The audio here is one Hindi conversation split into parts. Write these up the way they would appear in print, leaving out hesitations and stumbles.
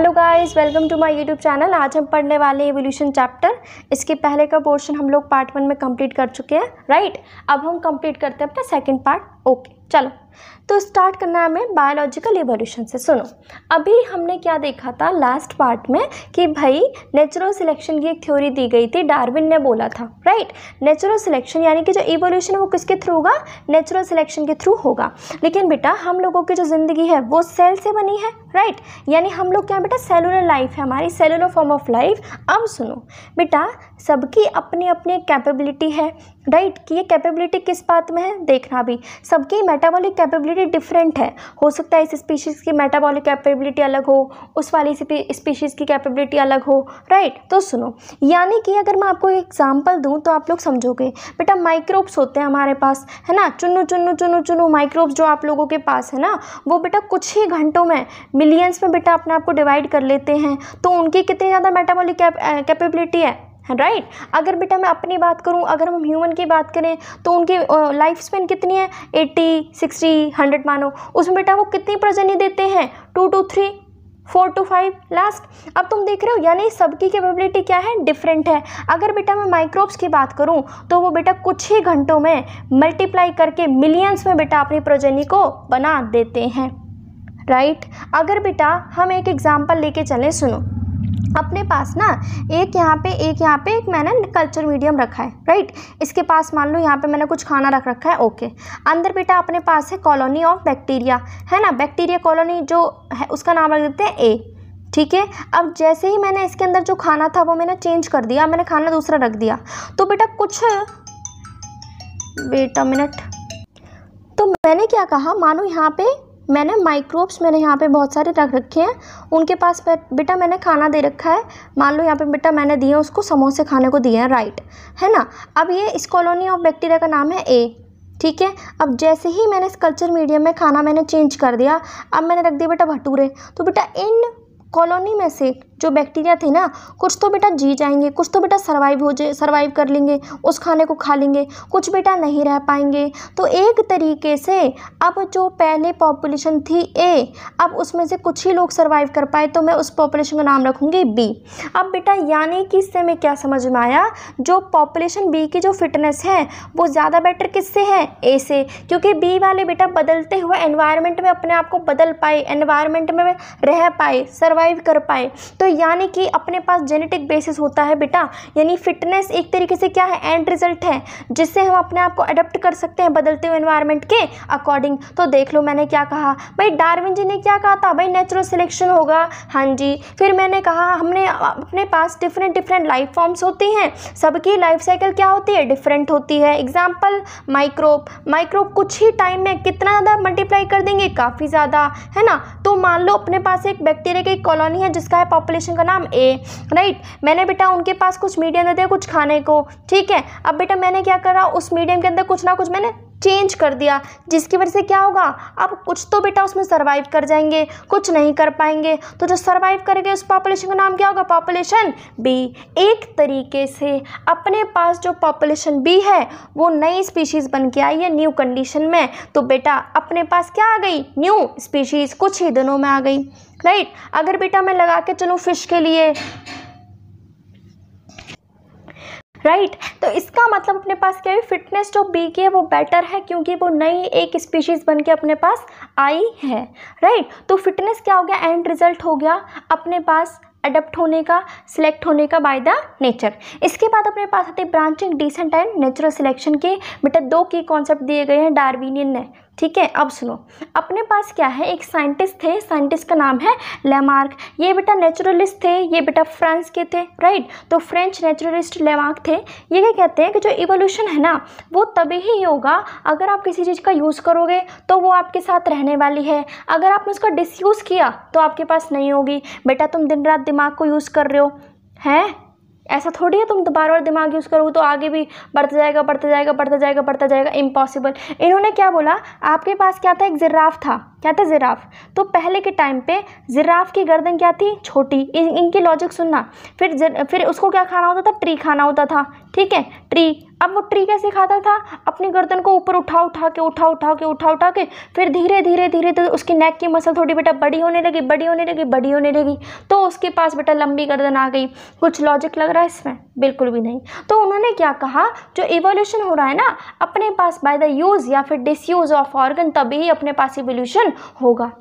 Hello guys, welcome to my YouTube channel. आज हम पढ़ने वाले एवोल्यूशन चैप्टर। इसके पहले का पोर्शन हम लोग पार्ट 1 में कंप्लीट कर चुके हैं, राइट। अब हम कंप्लीट करते हैं अपना सेकंड पार्ट। ओके, चलो तो स्टार्ट करना है हमें बायोलॉजिकल एवोल्यूशन से। सुनो, अभी हमने क्या देखा था लास्ट पार्ट में कि भाई नेचुरल सिलेक्शन की एक थ्योरी दी गई थी, डार्विन ने बोला था, राइट। नेचुरल सिलेक्शन यानी कि जो इवोल्यूशन है वो किसके थ्रू होगा? नेचुरल सिलेक्शन के थ्रू होगा। लेकिन बेटा हम लोगों की जो ज़िंदगी है वो सेल से बनी है, राइट। यानी हम लोग क्या बेटा, सेलुलर लाइफ है हमारी, सेलुलर फॉर्म ऑफ लाइफ। अब सुनो बेटा, सबकी अपनी अपनी कैपेबिलिटी है, राइट। कि ये कैपेबिलिटी किस बात में है देखना भी, सबकी मेटाबॉलिक कैपेबिलिटी डिफरेंट है। हो सकता है इस स्पीशीज़ की मेटाबॉलिक कैपेबिलिटी अलग हो, उस वाली स्पीशीज़ की कैपेबिलिटी अलग हो, राइट। तो सुनो, यानी कि अगर मैं आपको एक एग्जांपल दूं तो आप लोग समझोगे। बेटा माइक्रोब्स होते हैं हमारे पास, है ना, चुन्नू माइक्रोब्स जो आप लोगों के पास है ना, वो बेटा कुछ ही घंटों में मिलियंस में बेटा अपने आप को डिवाइड कर लेते हैं। तो उनकी कितनी ज़्यादा मेटाबॉलिक कैपेबिलिटी है, राइट। अगर बेटा मैं अपनी बात करूं, अगर हम ह्यूमन की बात करें तो उनकी लाइफ स्पेन कितनी है? 80, 60, 100 मानो। उसमें बेटा वो कितनी प्रजनन देते हैं? 2 to 3, 4 to 5 लास्ट। अब तुम देख रहे हो, यानी सबकी कैपेबिलिटी क्या है? डिफरेंट है। अगर बेटा मैं माइक्रोब्स की बात करूं तो वो बेटा कुछ ही घंटों में मल्टीप्लाई करके मिलियंस में बेटा अपनी प्रजनन को बना देते हैं, राइट। अगर बेटा हम एक एग्जांपल लेके चलें, सुनो, अपने पास ना एक यहाँ पे एक मैंने कल्चर मीडियम रखा है, राइट। इसके पास मान लो यहाँ पे मैंने कुछ खाना रख रखा है, ओके। अंदर बेटा अपने पास है कॉलोनी ऑफ बैक्टीरिया, है ना, बैक्टीरिया कॉलोनी जो है उसका नाम रख देते हैं ए, ठीक है। अब जैसे ही मैंने इसके अंदर जो खाना था वो मैंने चेंज कर दिया, मैंने खाना दूसरा रख दिया, तो बेटा कुछ वेट अ मिनट, तो मैंने क्या कहा, मानो यहाँ पे मैंने माइक्रोब्स मैंने यहाँ पे बहुत सारे रख रखे हैं, उनके पास बेटा मैंने खाना दे रखा है। मान लो यहाँ पे बेटा मैंने दिए उसको समोसे खाने को दिए हैं, राइट, है ना। अब ये इस कॉलोनी ऑफ बैक्टीरिया का नाम है ए, ठीक है। अब जैसे ही मैंने इस कल्चर मीडियम में खाना मैंने चेंज कर दिया, अब मैंने रख दिया बेटा भटूरे, तो बेटा इन कॉलोनी में से जो बैक्टीरिया थे ना, कुछ तो बेटा जी जाएंगे, कुछ तो बेटा सर्वाइव कर लेंगे, उस खाने को खा लेंगे, कुछ बेटा नहीं रह पाएंगे। तो एक तरीके से अब जो पहले पॉपुलेशन थी ए, अब उसमें से कुछ ही लोग सर्वाइव कर पाए, तो मैं उस पॉपुलेशन का नाम रखूँगी बी। अब बेटा यानी कि इससे मैं क्या समझ में आया, जो पॉपुलेशन बी की जो फिटनेस है वो ज़्यादा बेटर किससे है? ए से, क्योंकि बी वाले बेटा बदलते हुए एनवायरनमेंट में अपने आप को बदल पाए, एनवायरनमेंट में रह पाए, सर्वाइव कर पाए। तो यानी कि अपने पास जेनेटिक बेसिस होता है बेटा, यानी फिटनेस एक तरीके से क्या है? एंड रिजल्ट है, जिससे हम अपने आप को अडेप्ट कर सकते हैं बदलते हुए एनवायरनमेंट के अकॉर्डिंग। तो देख लो मैंने क्या कहा भाई, डार्विन जी ने क्या कहा था भाई, नेचुरल सिलेक्शन होगा, हाँ जी। फिर मैंने कहा हमने अपने पास डिफरेंट लाइफ फॉर्म्स होती हैं, सबकी लाइफ साइकिल क्या होती है? डिफरेंट होती है। एग्जाम्पल माइक्रोब कुछ ही टाइम में कितना ज़्यादा मल्टीप्लाई कर देंगे? काफ़ी ज़्यादा, है ना। तो मान लो अपने पास एक बैक्टीरिया की कॉलोनी है जिसका है पॉपुलेशन का नाम ए, राइट। मैंने बेटा उनके पास कुछ मीडियम दे दिया कुछ खाने को, ठीक है। अब बेटा मैंने क्या करा, उस मीडियम के अंदर कुछ ना कुछ मैंने चेंज कर दिया, जिसकी वजह से क्या होगा, अब कुछ तो बेटा उसमें सर्वाइव कर जाएंगे, कुछ नहीं कर पाएंगे। तो जो सर्वाइव करेंगे उस पॉपुलेशन का नाम क्या होगा? Population B. एक तरीके से अपने पास जो पॉपुलेशन बी है वो नई स्पीशीज़ बन के आई है न्यू कंडीशन में। तो बेटा अपने पास क्या आ गई? न्यू स्पीशीज़ कुछ ही दिनों में आ गई, राइट। अगर बेटा मैं लगा के चलूँ फिश के लिए, राइट, तो इसका मतलब अपने पास क्या है? फिटनेस जो बी की है वो बेटर है, क्योंकि वो नई एक स्पीशीज़ बन के अपने पास आई है, राइट। तो फिटनेस क्या हो गया? एंड रिजल्ट हो गया अपने पास अडेप्ट होने का, सिलेक्ट होने का बाय द नेचर। इसके बाद अपने पास आते branching, descent and natural selection के बेटा 2 की कॉन्सेप्ट दिए गए हैं डार्विनियन ने, ठीक है। अब सुनो, अपने पास क्या है, एक साइंटिस्ट थे, साइंटिस्ट का नाम है लेमार्क। ये बेटा नेचुरलिस्ट थे, ये बेटा फ्रांस के थे, राइट। तो फ्रेंच नेचुरलिस्ट लेमार्क थे। ये क्या कहते हैं कि जो इवोल्यूशन है ना वो तभी ही होगा अगर आप किसी चीज़ का यूज़ करोगे तो वो आपके साथ रहने वाली है, अगर आपने उसका डिसयूज़ किया तो आपके पास नहीं होगी। बेटा तुम दिन रात दिमाग को यूज़ कर रहे हो, हैं, ऐसा थोड़ी है तुम बार बार दिमाग यूज़ करोगे तो आगे भी बढ़ता जाएगा, इम्पॉसिबल। इन्होंने क्या बोला, आपके पास क्या था? एक जिराफ था। क्या था? जिराफ। तो पहले के टाइम पे जिराफ की गर्दन क्या थी? छोटी। इनकी लॉजिक सुनना। फिर उसको क्या खाना होता था? ट्री खाना होता था, ठीक है, ट्री। अब वो ट्री कैसे खाता था, अपनी गर्दन को ऊपर उठा के फिर धीरे धीरे तो उसकी नेक की मसल थोड़ी बेटा बड़ी होने लगी, तो उसके पास बेटा लंबी गर्दन आ गई। कुछ लॉजिक लग रहा है इसमें? बिल्कुल भी नहीं। तो उन्होंने क्या कहा, जो इवोल्यूशन हो रहा है ना अपने पास बाय द यूज या फिर डिसयूज ऑफ ऑर्गन, तभी अपने पास इवोल्यूशन होगा।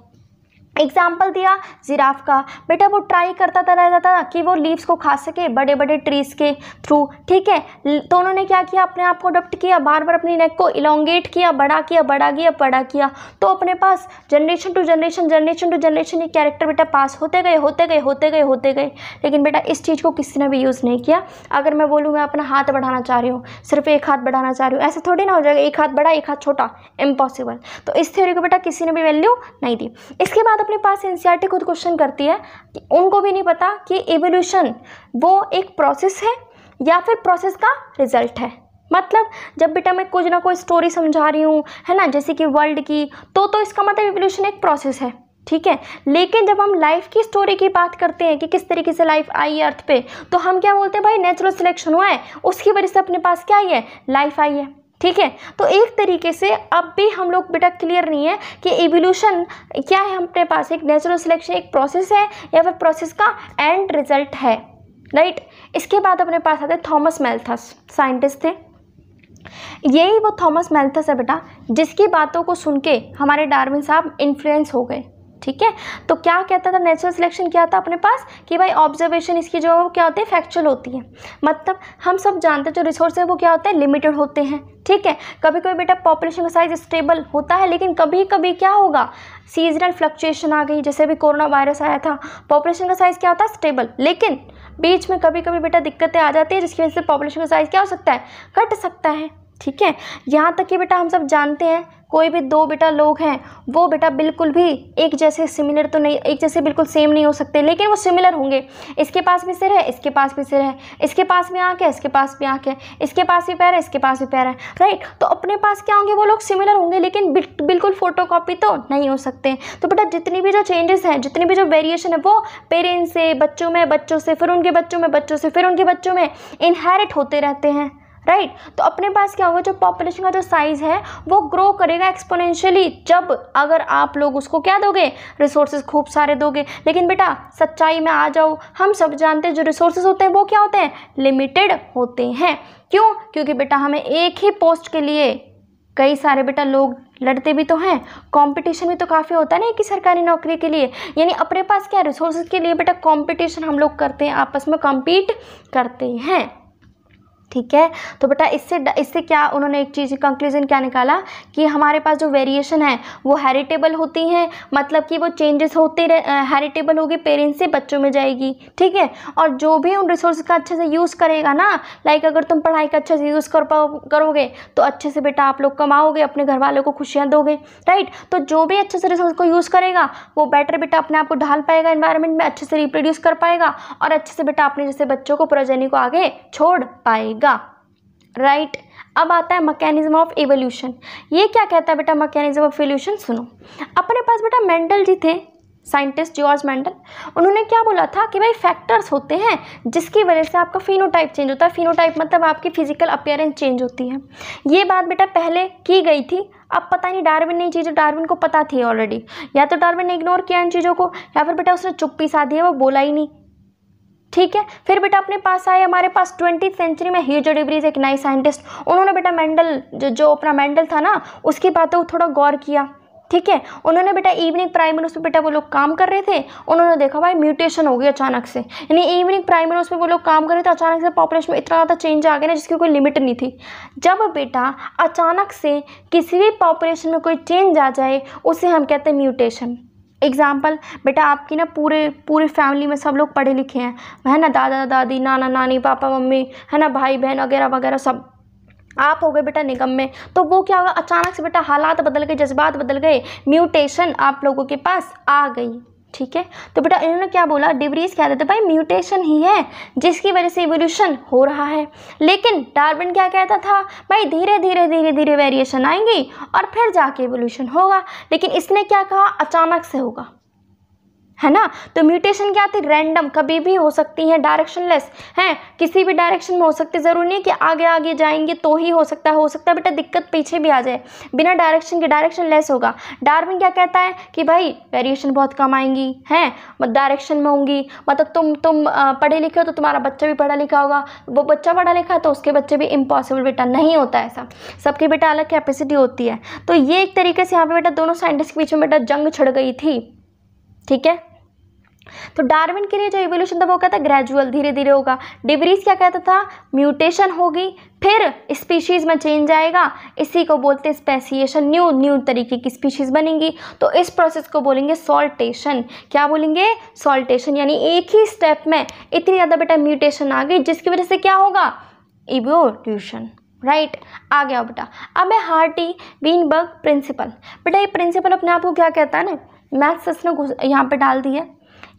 एग्जाम्पल दिया जिराफ का, बेटा वो ट्राई करता रहता था कि वो लीव्स को खा सके बड़े बड़े ट्रीज के थ्रू, ठीक है। तो उन्होंने क्या किया, अपने आप को अडॉप्ट किया, बार बार अपनी नेक को इलोंगेट किया, बड़ा किया, तो अपने पास जनरेशन टू जनरेशन ये कैरेक्टर बेटा पास होते गए। लेकिन बेटा इस चीज़ को किसी ने भी यूज़ नहीं किया। अगर मैं बोलूँ मैं अपना हाथ बढ़ाना चाह रही हूँ, सिर्फ एक हाथ बढ़ाना चाह रही हूँ, ऐसे थोड़ी ना हो जाएगा, एक हाथ बड़ा एक हाथ छोटा, इम्पॉसिबल। तो इस थ्योरी को बेटा किसी ने भी वैल्यू नहीं दी। इसके बाद अपने पास एनसीईआरटी खुद क्वेश्चन करती है कि उनको भी नहीं पता कि इवोल्यूशन वो एक प्रोसेस है या फिर प्रोसेस का रिजल्ट है। मतलब जब बेटा मैं कुछ ना कोई स्टोरी समझा रही हूँ, है ना, जैसे कि वर्ल्ड की, तो इसका मतलब इवोल्यूशन एक प्रोसेस है, ठीक है। लेकिन जब हम लाइफ की स्टोरी की बात करते हैं कि किस तरीके से लाइफ आई है अर्थ पे, तो हम क्या बोलते हैं, भाई नेचुरल सिलेक्शन हुआ है, उसकी वजह से अपने पास क्या आई है, लाइफ आई है, ठीक है। तो एक तरीके से अब भी हम लोग बेटा क्लियर नहीं है कि इवोल्यूशन क्या है अपने पास, एक नेचुरल सिलेक्शन एक प्रोसेस है या फिर प्रोसेस का एंड रिजल्ट है, राइट। इसके बाद अपने पास आते थॉमस मैल्थस, साइंटिस्ट थे। यही वो थॉमस मैल्थस है बेटा जिसकी बातों को सुन के हमारे डार्विन साहब इन्फ्लुएंस हो गए, ठीक है। तो क्या कहता था, नेचुरल सिलेक्शन क्या था अपने पास कि भाई ऑब्जर्वेशन इसकी जो क्या होती है, फैक्चुअल होती है। मतलब हम सब जानते हैं जो रिसोर्स है वो क्या होता है, लिमिटेड होते हैं, ठीक है। कभी कभी बेटा पॉपुलेशन का साइज स्टेबल होता है, लेकिन कभी कभी क्या होगा, सीजनल फ्लक्चुएशन आ गई, जैसे अभी कोरोना वायरस आया था, पॉपुलेशन का साइज क्या होता है, स्टेबल, लेकिन बीच में कभी कभी बेटा दिक्कतें आ जाती है जिसकी वजह से पॉपुलेशन का साइज क्या हो सकता है, घट सकता है, ठीक है। यहाँ तक कि बेटा हम सब जानते हैं कोई भी दो बेटा लोग हैं वो बेटा बिल्कुल भी एक जैसे सिमिलर तो नहीं, एक जैसे बिल्कुल सेम नहीं हो सकते, लेकिन वो सिमिलर होंगे। इसके पास भी सिर है, इसके पास भी सिर है, इसके पास भी आँख है, इसके पास भी आँख है, इसके पास भी पैर है, इसके पास भी पैर है, राइट। तो अपने पास क्या होंगे, वो लोग सिमिलर होंगे, लेकिन बिल्कुल फोटोकॉपी तो नहीं हो सकते। तो बेटा जितनी भी जो चेंजेस हैं, जितनी भी जो वेरिएशन है, वो पेरेंट्स से बच्चों में, बच्चों से फिर उनके बच्चों में, बच्चों से फिर उनके बच्चों में इनहेरिट होते रहते हैं, राइट। तो अपने पास क्या होगा, जो पॉपुलेशन का जो साइज है वो ग्रो करेगा एक्सपोनेंशियली, जब अगर आप लोग उसको क्या दोगे, रिसोर्सेज खूब सारे दोगे। लेकिन बेटा सच्चाई में आ जाओ, हम सब जानते हैं जो रिसोर्सेज होते हैं वो क्या होते हैं, लिमिटेड होते हैं। क्यों? क्योंकि बेटा हमें एक ही पोस्ट के लिए कई सारे बेटा लोग लड़ते भी तो हैं, कंपटीशन भी तो काफ़ी होता है ना कि सरकारी नौकरी के लिए, यानी अपने पास क्या रिसोर्सेज के लिए बेटा कंपटीशन हम लोग करते हैं, आपस में कम्पीट करते हैं, ठीक है। तो बेटा इससे क्या उन्होंने एक चीज़ कंक्लूजन क्या निकाला कि हमारे पास जो वेरिएशन है वो हेरिटेबल होती हैं, मतलब कि वो चेंजेस होते हेरिटेबल होगी, पेरेंट्स से बच्चों में जाएगी, ठीक है। और जो भी उन रिसोर्स का अच्छे से यूज़ करेगा ना, लाइक अगर तुम पढ़ाई का अच्छे से यूज़ करोगे तो अच्छे से बेटा आप लोग कमाओगे, अपने घर वालों को खुशियाँ दोगे, राइट। तो जो भी अच्छे से रिसोर्स को यूज़ करेगा वो बेटर बेटा अपने आप को ढाल पाएगा एनवायरनमेंट में, अच्छे से रिप्रोड्यूस कर पाएगा और अच्छे से बेटा अपने जैसे बच्चों को, प्रोजेनी को आगे छोड़ पाएगा, राइट। अब आता है मैकेनिज्म ऑफ इवोल्यूशन। ये क्या कहता है बेटा मैकेनिज्म ऑफ इवोल्यूशन, सुनो। अपने पास बेटा मेंडल जी थे, साइंटिस्ट जॉर्ज मेंडल, उन्होंने क्या बोला था कि भाई फैक्टर्स होते हैं जिसकी वजह से आपका फिनोटाइप चेंज होता है। फिनोटाइप मतलब आपकी फिजिकल अपीयरेंस चेंज होती है। ये बात बेटा पहले की गई थी, अब पता नहीं डार्विन ने चीज़ें, डार्विन को पता थी ऑलरेडी, या तो डार्विन ने इग्नोर किया इन चीज़ों को, या फिर बेटा उसने चुप्पी साधी है, वो बोला ही नहीं, ठीक है। फिर बेटा अपने पास आए हमारे पास 20th सेंचुरी में ह्यूगो डे व्रीज, एक नए साइंटिस्ट, उन्होंने बेटा मेंडल जो अपना मेंडल था ना उसकी बातों को थोड़ा गौर किया, ठीक है। उन्होंने बेटा इवनिंग प्राइमरोस पे बेटा वो लोग काम कर रहे थे, उन्होंने देखा भाई म्यूटेशन हो गई अचानक से, यानी इवनिंग प्राइमरोस पे वो लोग काम कर रहे थे, अचानक से पॉपुलेशन में इतना ज़्यादा चेंज आ गया ना जिसकी कोई लिमिट नहीं थी। जब बेटा अचानक से किसी भी पॉपुलेशन में कोई चेंज आ जाए उसे हम कहते हैं म्यूटेशन। एग्जाम्पल बेटा आपकी ना पूरे फैमिली में सब लोग पढ़े लिखे हैं, है ना, दादा दादी, नाना नानी, पापा मम्मी, है ना, भाई बहन वगैरह वगैरह, सब आप हो गए बेटा निगम में। तो वो क्या होगा, अचानक से बेटा हालात बदल गए, जज्बात बदल गए, म्यूटेशन आप लोगों के पास आ गई, ठीक है। तो बेटा इन्होंने क्या बोला, डिवरीज कहते थे भाई म्यूटेशन ही है जिसकी वजह से इवोल्यूशन हो रहा है। लेकिन डार्विन क्या कहता था, भाई धीरे धीरे वेरिएशन आएंगी और फिर जाके इवोल्यूशन होगा। लेकिन इसने क्या कहा, अचानक से होगा, है ना। तो म्यूटेशन क्या थी, रैंडम, कभी भी हो सकती है, डायरेक्शनलेस है, किसी भी डायरेक्शन में हो सकती है, ज़रूरी नहीं कि आगे आगे जाएंगे तो ही हो सकता है बेटा दिक्कत पीछे भी आ जाए, बिना डायरेक्शन के डायरेक्शनलेस होगा। डार्विन क्या कहता है कि भाई वेरिएशन बहुत कम आएंगी हैं, डायरेक्शन में होंगी, मतलब तुम पढ़े लिखे हो तो तुम्हारा बच्चा भी पढ़ा लिखा होगा, वो बच्चा पढ़ा लिखा है तो उसके बच्चे भी, इम्पॉसिबल बेटा, नहीं होता ऐसा, सबके बेटा अलग कैपेसिटी होती है। तो ये एक तरीके से यहाँ पे बेटा दोनों साइंटिस्ट के बीच में बेटा जंग छिड़ गई थी, ठीक है। तो डार्विन के लिए जो इवोल्यूशन था वो कहता है ग्रेजुअल, धीरे धीरे होगा। डिवरीज क्या कहता था, म्यूटेशन होगी फिर स्पीशीज में चेंज आएगा, इसी को बोलते हैं स्पेसिएशन, न्यू तरीके की स्पीशीज बनेंगी। तो इस प्रोसेस को बोलेंगे सॉल्टेशन। क्या बोलेंगे, सॉल्टेशन, यानी एक ही स्टेप में इतनी ज़्यादा बेटा म्यूटेशन आ गई जिसकी वजह से क्या होगा, इवोल्यूशन, राइट। आ गया बेटा। अब है हार्डी वीनबर्ग प्रिंसिपल। बेटा ये प्रिंसिपल अपने आप को क्या कहता है ना, मैथ्स ने यहाँ पे डाल दी है।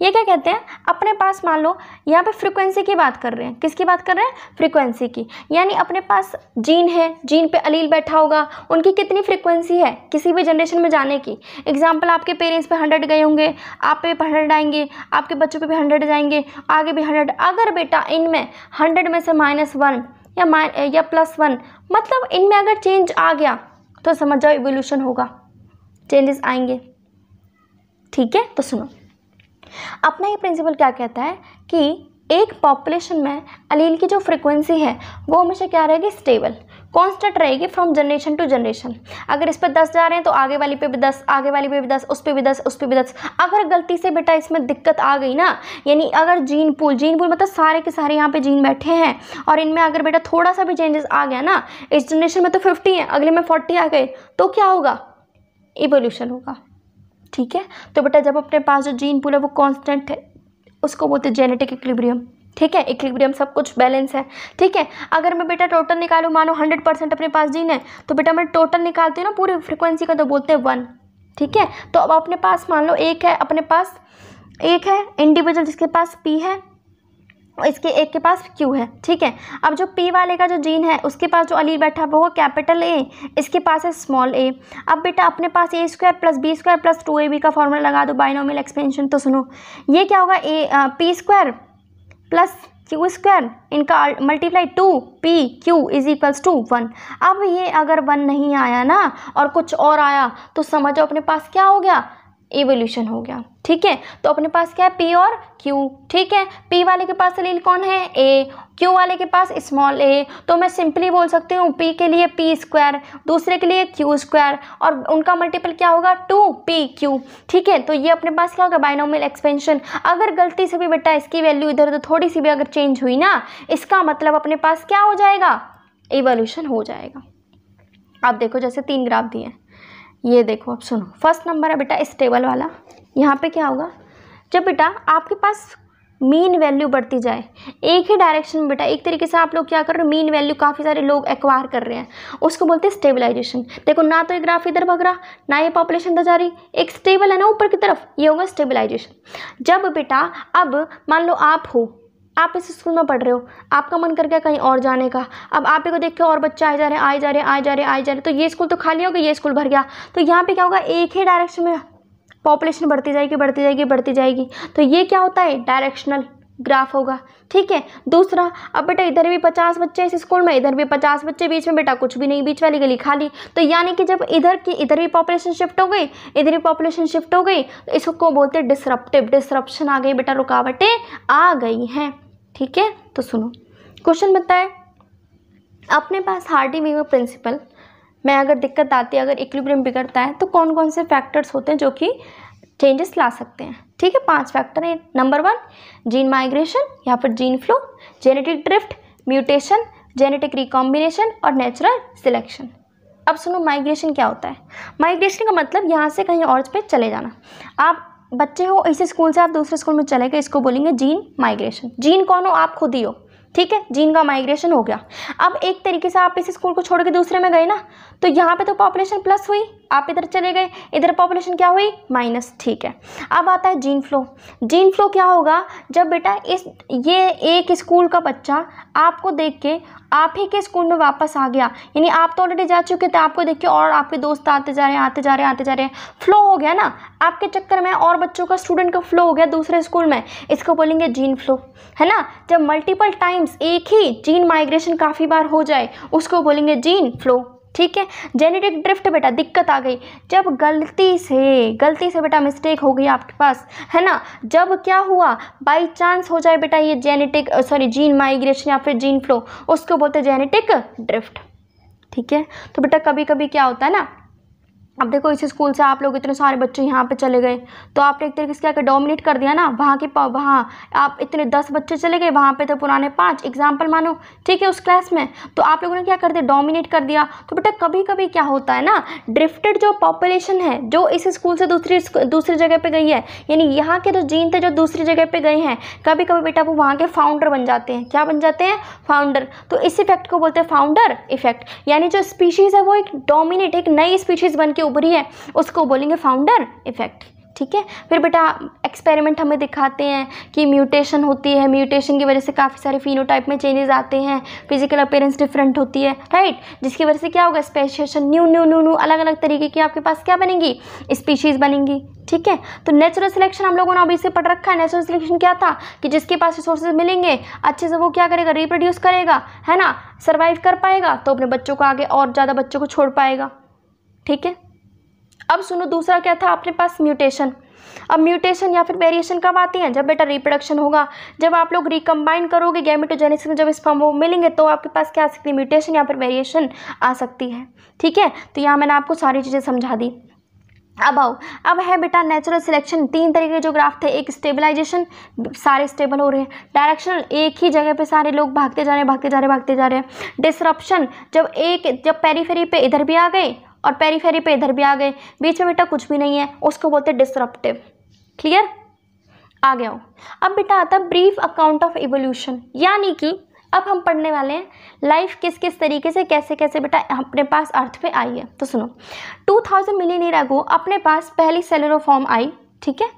ये क्या कहते हैं, अपने पास मान लो यहाँ पे फ्रीक्वेंसी की बात कर रहे हैं, किसकी बात कर रहे हैं, फ्रीक्वेंसी की। यानी अपने पास जीन है, जीन पे अलील बैठा होगा, उनकी कितनी फ्रीक्वेंसी है किसी भी जनरेशन में जाने की। एग्जाम्पल, आपके पेरेंट्स पे 100 गए होंगे, आप पे 100 आएंगे, आपके बच्चों पे भी 100 जाएंगे, आगे भी 100। अगर बेटा इनमें 100 में से -1 या +1, मतलब इनमें अगर चेंज आ गया तो समझ जाओ इवोल्यूशन होगा, चेंजेस आएंगे, ठीक है। तो सुनो, अपना ये प्रिंसिपल क्या कहता है कि एक पॉपुलेशन में अलील की जो फ्रीक्वेंसी है वो हमेशा क्या रहेगी, स्टेबल, कांस्टेंट रहेगी फ्रॉम जनरेशन टू जनरेशन। अगर इस पर 10 जा रहे हैं तो आगे वाली पे भी 10, आगे वाली पे भी 10, उस पे भी 10, उस पे भी 10। अगर गलती से बेटा इसमें दिक्कत आ गई ना, यानी अगर जीन पूल मतलब सारे के सारे यहाँ पे जीन बैठे हैं और इनमें अगर बेटा थोड़ा सा भी चेंजेस आ गया ना, इस जनरेशन में तो 50 है, अगले में 40 आ गए, तो क्या होगा, इवोल्यूशन होगा, ठीक है। तो बेटा जब अपने पास जो जीन पूल है वो कांस्टेंट है, उसको बोलते हैं जेनेटिक इक्विलिब्रियम, ठीक है। इक्विलिब्रियम, सब कुछ बैलेंस है, ठीक है। अगर मैं बेटा टोटल निकालूँ, मानो 100% अपने पास जीन है, तो बेटा मैं टोटल निकालती हूँ ना पूरी फ्रीक्वेंसी का, तो बोलते हैं 1, ठीक है। तो अब अपने पास मान लो एक है, अपने पास एक है इंडिविजुअल जिसके पास P है, इसके एक के पास Q है, ठीक है। अब जो P वाले का जो जीन है उसके पास जो अलील बैठा वो कैपिटल A, इसके पास है स्मॉल a। अब बेटा अपने पास A² + B² + 2AB का फॉर्मूला लगा दो, बाइनोमियल एक्सपेंशन। तो सुनो, ये क्या होगा, P² + Q², इनका मल्टीप्लाई 2PQ = 1। अब ये अगर 1 नहीं आया ना और कुछ और आया तो समझो अपने पास क्या हो गया, इवोल्यूशन हो गया, ठीक है। तो अपने पास क्या है, P और Q, ठीक है। P वाले के पास अलील कौन है, A, Q वाले के पास स्मॉल a। तो मैं सिंपली बोल सकती हूँ P के लिए P², दूसरे के लिए Q² और उनका मल्टीपल क्या होगा, 2PQ, ठीक है। तो ये अपने पास क्या होगा, बाइनोमियल एक्सपेंशन। अगर गलती से भी बेटा इसकी वैल्यू इधर उधर थोड़ी सी भी अगर चेंज हुई ना, इसका मतलब अपने पास क्या हो जाएगा, इवोल्यूशन हो जाएगा। अब देखो जैसे 3 ग्राफ दिए हैं, ये देखो, अब सुनो, फर्स्ट नंबर है बेटा स्टेबल वाला। यहाँ पे क्या होगा, जब बेटा आपके पास मीन वैल्यू बढ़ती जाए एक ही डायरेक्शन में, बेटा एक तरीके से आप लोग क्या कर रहे हो, मीन वैल्यू काफ़ी सारे लोग एक्वायर कर रहे हैं, उसको बोलते हैं स्टेबलाइजेशन। देखो ना तो ये ग्राफ इधर भाग रहा, ना ये पॉपुलेशन इधर जा रही, एक स्टेबल है ना ऊपर की तरफ, ये होगा स्टेबलाइजेशन। जब बेटा अब मान लो आप इस स्कूल में पढ़ रहे हो, आपका मन कर गया कहीं और जाने का, अब आप ही को देख के और बच्चे आए जा रहे, तो ये स्कूल तो खाली हो गया, ये स्कूल भर गया। तो यहाँ पे क्या होगा, एक ही डायरेक्शन में पॉपुलेशन बढ़ती जाएगी। तो ये क्या होता है, डायरेक्शनल ग्राफ होगा, ठीक है। दूसरा, अब बेटा इधर भी 50 बच्चे इस स्कूल में, इधर भी 50 बच्चे, बीच में बेटा कुछ भी नहीं, बीच वाली गली खाली। तो यानी कि जब इधर भी पॉपुलेशन शिफ्ट हो गई, इधर भी पॉपुलेशन शिफ्ट हो गई, तो इसको बोलते हैं डिसरप्टिव, डिसरप्शन आ गई बेटा, रुकावटें आ गई हैं, ठीक है। तो सुनो, क्वेश्चन बताए, अपने पास हार्डी-वीवर प्रिंसिपल में अगर दिक्कत आती है, अगर इक्विलिब्रियम बिगड़ता है, तो कौन कौन से फैक्टर्स होते हैं जो कि चेंजेस ला सकते हैं, ठीक है। 5 फैक्टर हैं। नंबर 1 जीन माइग्रेशन या फिर gene flow, genetic drift, mutation, genetic recombination और नेचुरल सिलेक्शन। अब सुनो, माइग्रेशन क्या होता है। माइग्रेशन का मतलब यहाँ से कहीं और पे चले जाना। आप बच्चे हो, इसी स्कूल से आप दूसरे स्कूल में चले गए, इसको बोलेंगे जीन माइग्रेशन। जीन कौन हो, आप खुद ही हो, ठीक है। जीन का माइग्रेशन हो गया। अब एक तरीके से आप इस स्कूल को छोड़ के दूसरे में गए ना, तो यहाँ पे तो पॉपुलेशन प्लस हुई, आप इधर चले गए, इधर पॉपुलेशन क्या हुई, माइनस, ठीक है। अब आता है जीन फ्लो। जीन फ्लो क्या होगा, जब बेटा ये एक स्कूल का बच्चा आपको देख के आप ही के स्कूल में वापस आ गया, यानी आप तो ऑलरेडी जा चुके थे, आपको देख के और आपके दोस्त आते जा रहे हैं, आते जा रहे हैं, आते जा रहे हैं, फ्लो हो गया ना आपके चक्कर में, और बच्चों का, स्टूडेंट का फ्लो हो गया दूसरे स्कूल में, इसको बोलेंगे जीन फ्लो, है ना। जब मल्टीपल टाइम्स एक ही जीन माइग्रेशन काफ़ी बार हो जाए उसको बोलेंगे जीन फ्लो, ठीक है। जेनेटिक ड्रिफ्ट बेटा दिक्कत आ गई जब गलती से बेटा मिस्टेक हो गई आपके पास, है ना, जब क्या हुआ बाई चांस हो जाए बेटा ये जीन माइग्रेशन या फिर जीन फ्लो, उसको बोलते हैं जेनेटिक ड्रिफ्ट, ठीक है। तो बेटा कभी कभी क्या होता है ना, अब देखो इस स्कूल से आप लोग इतने सारे बच्चे यहाँ पे चले गए तो आपने एक तरीके से क्या डोमिनेट कर दिया ना, वहाँ आप इतने 10 बच्चे चले गए, वहाँ पे तो पुराने 5 एग्जाम्पल मानो, ठीक है, उस क्लास में, तो आप लोगों ने क्या कर दिया, डोमिनेट कर दिया। तो बेटा कभी कभी क्या होता है ना, ड्रिफ्टेड जो पॉपुलेशन है जो इस स्कूल से दूसरी जगह पे गई है, यानी यहाँ के जो जीन थे जो दूसरी जगह पे गए हैं, कभी कभी बेटा वो वहाँ के फाउंडर बन जाते हैं। क्या बन जाते हैं, फाउंडर। तो इस इफेक्ट को बोलते हैं फाउंडर इफेक्ट, यानी जो स्पीशीज़ है वो एक डोमिनेट, एक नई स्पीशीज़ बन के उभरी है, उसको बोलेंगे फाउंडर इफेक्ट, ठीक है। फिर बेटा एक्सपेरिमेंट हमें दिखाते हैं कि म्यूटेशन होती है, म्यूटेशन की वजह से काफ़ी सारे फिनोटाइप में चेंजेस आते हैं, फिजिकल अपीयरेंस डिफरेंट होती है, राइट, जिसकी वजह से क्या होगा, स्पेशिएशन, न्यू अलग अलग तरीके की आपके पास क्या बनेंगी, स्पीशीज़ बनेंगी, ठीक है। तो नेचुरल सिलेक्शन हम लोगों ने अभी से पढ़ रखा है। नेचुरल सिलेक्शन क्या था कि जिसके पास रिसोर्सेज मिलेंगे अच्छे से वो क्या करेगा, रिप्रोड्यूस करेगा, है ना, सर्वाइव कर पाएगा, तो अपने बच्चों को आगे और ज़्यादा बच्चों को छोड़ पाएगा, ठीक है। अब सुनो दूसरा क्या था अपने पास, म्यूटेशन। अब म्यूटेशन या फिर वेरिएशन कब आती है, जब बेटा रिप्रोडक्शन होगा, जब आप लोग रिकम्बाइन करोगे गैमेटोजेनेसिस में, जब स्पर्म मिलेंगे तो आपके पास क्या आ सकती है, म्यूटेशन या फिर वेरिएशन आ सकती है, ठीक है। तो यहाँ मैंने आपको सारी चीज़ें समझा दी। अब है बेटा नेचुरल सिलेक्शन। 3 तरीके के जो ग्राफ थे, एक स्टेबलाइजेशन, सारे स्टेबल हो रहे हैं, डायरेक्शनल, एक ही जगह पे सारे लोग भागते जा रहे हैं, डिसरप्शन, जब पेरीफेरी पे इधर भी आ गए और पेरीफेरी पे इधर भी आ गए, बीच में बेटा कुछ भी नहीं है, उसको बोलते हैं डिसरप्टिव, क्लियर, आ गया हो। अब बेटा आता है ब्रीफ अकाउंट ऑफ इवोल्यूशन, यानी कि अब हम पढ़ने वाले हैं लाइफ किस किस तरीके से कैसे बेटा अपने पास अर्थ पे आई है। तो सुनो, 2000 मिलियन ईयर अगो अपने पास पहली सेलुलर फॉर्म आई, ठीक है।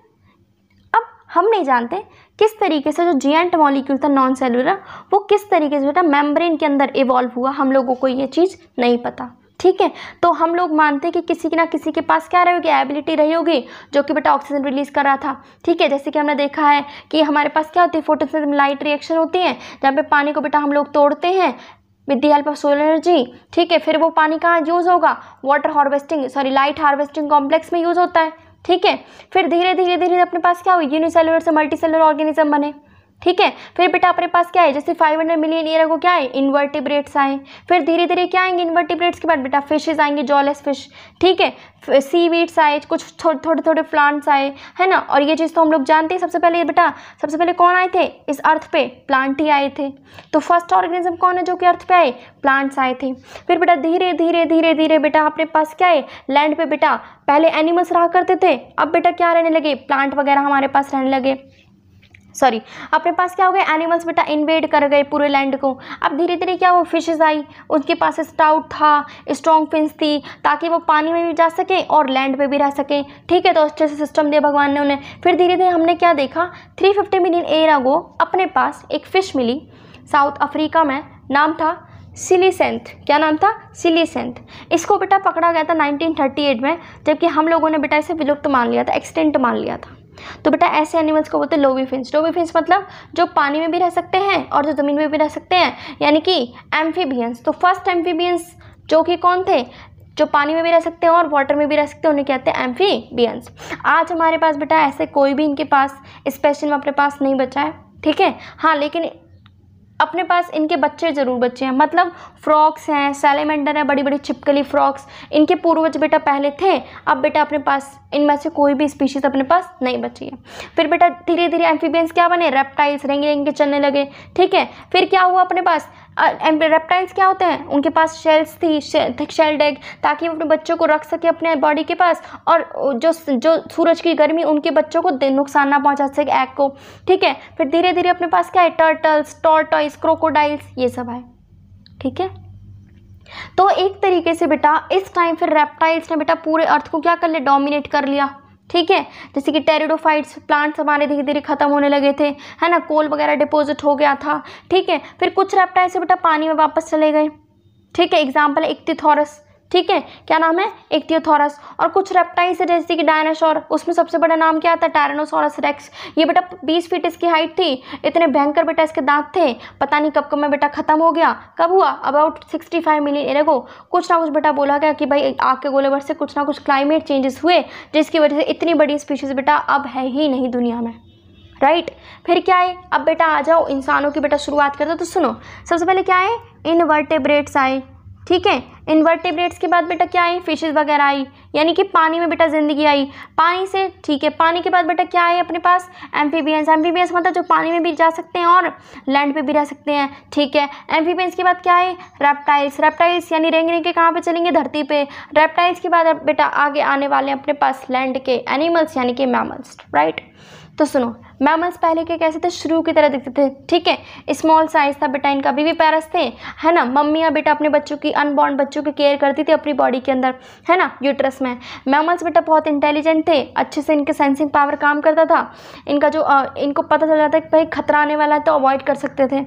अब हम नहीं जानते किस तरीके से जो जिएंट मॉलिक्यूल था नॉन सेलुलर, वो किस तरीके से बेटा मेम्ब्रेन के अंदर इवॉल्व हुआ, हम लोगों को ये चीज़ नहीं पता, ठीक है। तो हम लोग मानते हैं कि किसी ना किसी के पास क्या रही होगी, एबिलिटी रही होगी जो कि बेटा ऑक्सीजन रिलीज कर रहा था, ठीक है। जैसे कि हमने देखा है कि हमारे पास क्या होती है, फोटोसिंथेसिस में लाइट रिएक्शन होती है, जहाँ पे पानी को बेटा हम लोग तोड़ते हैं with the help of solar energy, ठीक है। फिर वो पानी कहाँ यूज़ होगा, लाइट हार्वेस्टिंग कॉम्प्लेक्स में यूज़ होता है, ठीक है। फिर धीरे धीरे अपने पास क्या हुई, यूनिसेलुलर से मल्टीसेलुलर ऑर्गेनिज्म बने, ठीक है। फिर बेटा अपने पास क्या है, जैसे 500 मिलियन ईयर को क्या है, इन्वर्टिब्रेट्स आए, फिर धीरे धीरे क्या आएंगे, इन्वर्टिब्रेट्स के बाद बेटा फिशेज आएंगे, जॉलेस फिश, ठीक है, सीवीड्स आए, कुछ थोड़े प्लांट्स आए, है ना। और ये चीज़ तो हम लोग जानते हैं, सबसे पहले कौन आए थे इस अर्थ पे, प्लांट ही आए थे। तो फर्स्ट ऑर्गेनिज्म कौन है जो कि अर्थ पे आए, प्लांट्स आए थे। फिर बेटा धीरे धीरे बेटा अपने पास क्या है, लैंड पे बेटा पहले एनिमल्स रहा करते थे, अब बेटा क्या रहने लगे, प्लांट वगैरह हमारे पास रहने लगे, अपने पास क्या हो गया, एनिमल्स बेटा इन्वेड कर गए पूरे लैंड को। अब धीरे धीरे क्या हुआ, फिशेस आई, उनके पास स्टाउट था, स्ट्रॉन्ग फिन्स थी, ताकि वो पानी में भी जा सके और लैंड पे भी रह सके, ठीक है। तो अच्छे से सिस्टम दिया भगवान ने उन्हें। फिर धीरे धीरे हमने क्या देखा, 350 मिलियन ईयर अगो अपने पास एक फ़िश मिली साउथ अफ्रीका में, नाम था सिलीसेंथ। क्या नाम था, सिलीसेंथ। इसको बेटा पकड़ा गया था 1938 में, जबकि हम लोगों ने बेटा इसे विलुप्त मान लिया था, एक्सटेंट मान लिया था। तो बेटा ऐसे एनिमल्स को बोलते हैं लोबीफिन्स। लोबीफिन्स मतलब जो पानी में भी रह सकते हैं और जो ज़मीन में भी रह सकते हैं, यानी कि एम्फीबियंस। तो फर्स्ट एम्फीबियंस जो कि कौन थे, जो पानी में भी रह सकते हैं और वाटर में भी रह सकते हैं, उन्हें कहते हैं एम्फीबियंस। आज हमारे पास बेटा ऐसे कोई भी इनके पास स्पेशल में अपने पास नहीं बचा है, ठीक है। हाँ, लेकिन अपने पास इनके बच्चे ज़रूर बचे हैं, मतलब फ्रॉक्स हैं, सैलेमेंडर हैं, बड़ी बड़ी छिपकली फ्रॉक्स, इनके पूर्वज बेटा पहले थे। अब बेटा अपने पास इनमें से कोई भी स्पीशीज़ अपने पास नहीं बची है। फिर बेटा धीरे धीरे एम्फीबियंस क्या बने, रेप्टाइल्स, रेंगे रेंगे चलने लगे, ठीक है। फिर क्या हुआ अपने पास, रेप्टाइल्स क्या होते हैं, उनके पास शेल्स थी, शेल्ड एग, ताकि वो अपने बच्चों को रख सके अपने बॉडी के पास, और जो सूरज की गर्मी उनके बच्चों को नुकसान ना पहुंचा सके एग को, ठीक है। फिर धीरे धीरे अपने पास क्या है, टर्टल्स, टॉर्टॉइस, क्रोकोडाइल्स, ये सब है, ठीक है। तो एक तरीके से बेटा इस टाइम फिर रेप्टाइल्स ने बेटा पूरे अर्थ को क्या कर लिया, डोमिनेट कर लिया, ठीक है। जैसे कि टेरिडोफाइट्स प्लांट्स हमारे धीरे धीरे खत्म होने लगे थे, है ना, कोल वगैरह डिपोजिट हो गया था, ठीक है। फिर कुछ रेप्टाइल्स बेटा पानी में वापस चले गए, ठीक है। एग्जाम्पल इक्तिथॉरस, ठीक है, क्या नाम है, इक्तिथॉरस। और कुछ रेप्टाइल्स है जैसे कि डायनासोर, उसमें सबसे बड़ा नाम क्या था, टायरानोसोरस रेक्स। ये बेटा 20 फीट इसकी हाइट थी, इतने भयंकर बेटा इसके दांत थे, पता नहीं कब कब में बेटा खत्म हो गया। कब हुआ, अबाउट 65 मिलियन ईयर अगो। कुछ ना कुछ बेटा बोला गया कि भाई आग के गोले वर्ष से कुछ ना कुछ क्लाइमेट चेंजेस हुए, जिसकी वजह से इतनी बड़ी स्पीशीज बेटा अब है ही नहीं दुनिया में, राइट। फिर क्या है, अब बेटा आ जाओ इंसानों की बेटा शुरुआत करते हो। तो सुनो, सबसे पहले क्या है, इनवर्टेब्रेट्स आए, ठीक है। इनवर्टेब्रेट्स के बाद बेटा क्या आई, फिशेस वगैरह आई, यानी कि पानी में बेटा जिंदगी आई, पानी से, ठीक है। पानी के बाद बेटा क्या है अपने पास, एम्फीबियंस। एम्फीबियंस मतलब जो पानी में भी जा सकते हैं और लैंड पे भी रह सकते हैं, ठीक है। एम्फीबियंस के बाद क्या है, रेप्टाइल्स। रेप्टाइल्स यानी रेंग रेंग के कहाँ पे चलेंगे, धरती पे। रेप्टाइल्स के बाद बेटा आगे आने वाले अपने पास लैंड के एनिमल्स यानी कि मैमल्स, राइट। तो सुनो, मैमल्स पहले के कैसे थे, शुरू की तरह दिखते थे, ठीक है। स्मॉल साइज था बेटा इनका, विविपेरस थे, है ना। मम्मियाँ बेटा अपने बच्चों की, अनबॉर्न बच्चों की केयर करती थी अपनी बॉडी के अंदर, है ना, यूट्रस में। मैमल्स बेटा बहुत इंटेलिजेंट थे, अच्छे से इनके सेंसिंग पावर काम करता था। इनका जो इनको पता चल जाता है कि भाई खतरा आने वाला है तो अवॉइड कर सकते थे,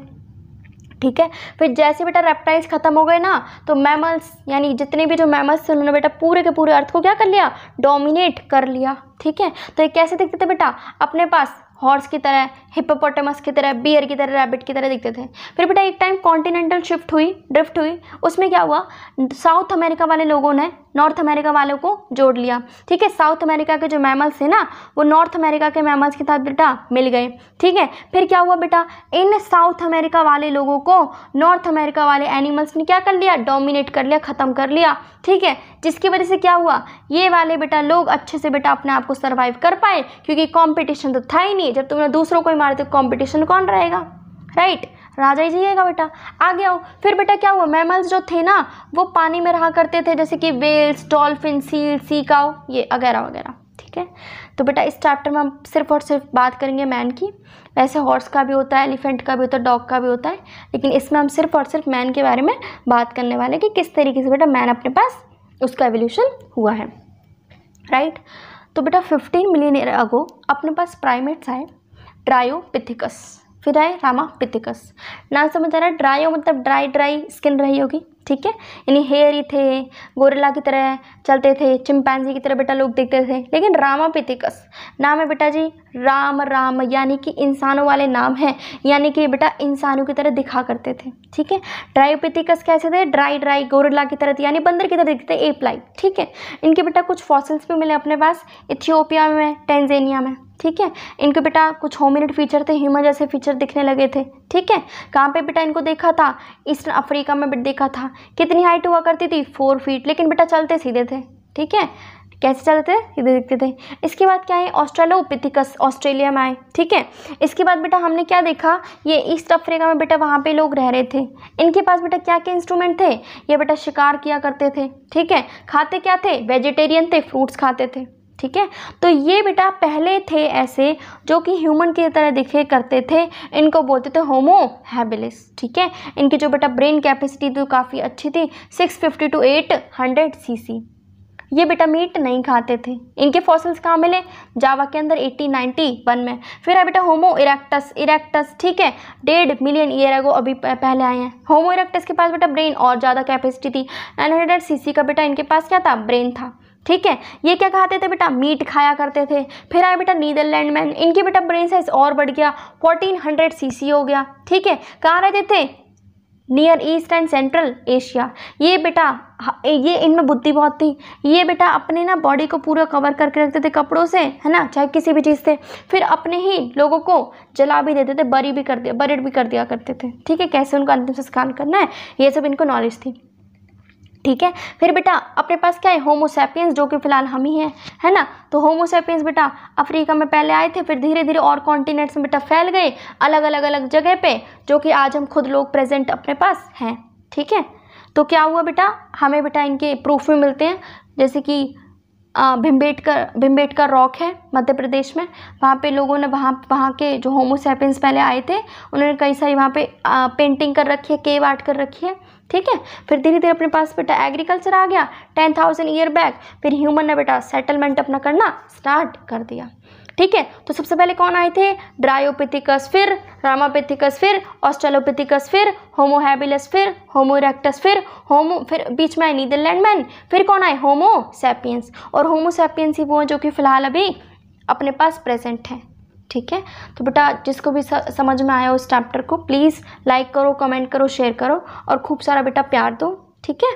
ठीक है। फिर जैसे बेटा रेप्टाइल्स खत्म हो गए ना, तो मैमल्स यानी जितने भी जो मैमल्स थे उन्होंने बेटा पूरे के पूरे अर्थ को क्या कर लिया, डोमिनेट कर लिया, ठीक है। तो ये कैसे दिखते थे बेटा, अपने पास हॉर्स की तरह, हिप्पोपोटामस की तरह, बियर की तरह, रैबिट की तरह दिखते थे। फिर बेटा एक टाइम कॉन्टिनेंटल ड्रिफ्ट हुई, उसमें क्या हुआ, साउथ अमेरिका वाले लोगों ने नॉर्थ अमेरिका वालों को जोड़ लिया, ठीक है। साउथ अमेरिका के जो मैमल्स थे ना, वो नॉर्थ अमेरिका के मैमल्स के साथ बेटा मिल गए, ठीक है। फिर क्या हुआ बेटा, इन साउथ अमेरिका वाले लोगों को नॉर्थ अमेरिका वाले एनिमल्स ने क्या कर लिया, डोमिनेट कर लिया, ख़त्म कर लिया, ठीक है। जिसकी वजह से क्या हुआ, ये वाले बेटा लोग अच्छे से बेटा अपने आप को सर्वाइव कर पाए, क्योंकि कंपटीशन तो था ही नहीं। जब तुमने दूसरों को ही मारे तो कंपटीशन कौन रहेगा, राइट, राजा ही जिएगा बेटा। आगे आओ, फिर बेटा क्या हुआ, मैमल्स जो थे ना वो पानी में रहा करते थे, जैसे कि whales, dolphin, seal, sea cow, ये वगैरह वगैरह, ठीक है। तो बेटा इस चैप्टर में हम सिर्फ और सिर्फ बात करेंगे मैन की। वैसे हॉर्स का भी होता है, एलिफेंट का भी होता है, डॉग का भी होता है, लेकिन इसमें हम सिर्फ और सिर्फ मैन के बारे में बात करने वाले कि किस तरीके से बेटा मैन अपने पास उसका एवोल्यूशन हुआ है, राइट। तो बेटा 15 मिलियन ईयर अगो अपने पास प्राइमेट्स आए, ड्रायोपिथेकस, फिर आए रामापिथेकस। नाम समझ आ रहा है, ड्रायो मतलब ड्राई स्किन रही होगी, ठीक है, यानी हेयर ही थे, गोरिल्ला की तरह चलते थे, चिंपैंजी की तरह बेटा लोग दिखते थे। लेकिन रामापिथेकस नाम है बेटा जी, राम यानी कि इंसानों वाले नाम है, यानी कि बेटा इंसानों की तरह दिखा करते थे, ठीक है। ड्रायोपिथेकस कैसे थे, ड्राई गोरिल्ला की तरह थे, यानी बंदर की तरह दिखते थे, एप लाइक, ठीक है। इनके बेटा कुछ फॉसिल्स भी मिले अपने पास, इथियोपिया में, टेंजेनिया में, ठीक है। इनके बेटा कुछ होमिनिड फीचर थे, ह्यूमन जैसे फीचर दिखने लगे थे, ठीक है। कहाँ पे बेटा इनको देखा था, ईस्टर्न अफ्रीका में देखा था। कितनी हाइट हुआ करती थी, 4 फीट, लेकिन बेटा चलते सीधे थे, ठीक है। कैसे चलते थे, सीधे दिखते थे। इसके बाद क्या है, ऑस्ट्रेलोपिथेकस ऑस्ट्रेलिया में आए, ठीक है। इसके बाद बेटा हमने क्या देखा, ये ईस्ट अफ्रीका में बेटा वहाँ पे लोग रह रहे थे। इनके पास बेटा क्या क्या इंस्ट्रूमेंट थे, ये बेटा शिकार किया करते थे, ठीक है। खाते क्या थे, वेजिटेरियन थे, फ्रूट्स खाते थे, ठीक है। तो ये बेटा पहले थे ऐसे जो कि ह्यूमन की तरह दिखे करते थे, इनको बोलते थे होमो हैबिलिस, ठीक है। इनकी जो बेटा ब्रेन कैपेसिटी तो काफ़ी अच्छी थी, 650 to 800 cc। ये बेटा मीट नहीं खाते थे। इनके फॉसिल्स कहाँ मिले, जावा के अंदर 1891 में। फिर है बेटा होमो इरेक्टस, ठीक है, 1.5 मिलियन ईयर अगो अभी पहले आए हैं। होमो इरेक्टस के पास बेटा ब्रेन और ज़्यादा कैपेसिटी थी, 900 cc का बेटा इनके पास क्या था, ब्रेन था, ठीक है। ये क्या खाते थे बेटा, मीट खाया करते थे। फिर आए बेटा नीदरलैंड मैन, इनके बेटा ब्रेन साइज और बढ़ गया, 1400 cc हो गया, ठीक है। कहाँ रहते थे, near east and central Asia. ये बेटा ये इनमें बुद्धि बहुत थी, ये बेटा अपने ना बॉडी को पूरा कवर करके रखते थे कपड़ों से, है ना, चाहे किसी भी चीज़ से। फिर अपने ही लोगों को जला भी देते थे, बरीड भी कर दिया करते थे, ठीक है। कैसे उनका अंतिम संस्कार करना है ये सब इनको नॉलेज थी, ठीक है। फिर बेटा अपने पास क्या है, होमोसैपियंस, जो कि फिलहाल हम ही हैं, है ना। तो होमोसैपियंस बेटा अफ्रीका में पहले आए थे, फिर धीरे धीरे और कॉन्टिनेंट्स में बेटा फैल गए अलग अलग जगह पे, जो कि आज हम खुद लोग प्रेजेंट अपने पास हैं, ठीक है। तो क्या हुआ बेटा, हमें बेटा इनके प्रूफ भी मिलते हैं, जैसे कि भिम्बेटका रॉक है मध्य प्रदेश में। वहाँ पे लोगों ने वहाँ के जो होमोसैपियंस पहले आए थे उन्होंने कई सारी वहाँ पे पेंटिंग कर रखी है, केव आर्ट कर रखी है, ठीक है। फिर धीरे धीरे अपने पास बेटा एग्रीकल्चर आ गया 10,000 ईयर बैक। फिर ह्यूमन ने बेटा सेटलमेंट अपना करना स्टार्ट कर दिया, ठीक है। तो सबसे पहले कौन आए थे? ड्रायोपिथिकस, फिर रामापिथिकस, फिर ऑस्ट्रेलोपिथिकस, फिर होमो हैबिलिस, फिर होमो इरेक्टस, फिर बीच में आए नीदरलैंड मैन, फिर कौन आए? Homo sapiens. और होमो सैपियंस ही वो हैं जो कि फिलहाल अभी अपने पास प्रेजेंट हैं, ठीक है। तो बेटा जिसको भी समझ में आया उस चैप्टर को प्लीज़ लाइक करो, कमेंट करो, शेयर करो और खूब सारा बेटा प्यार दो, ठीक है।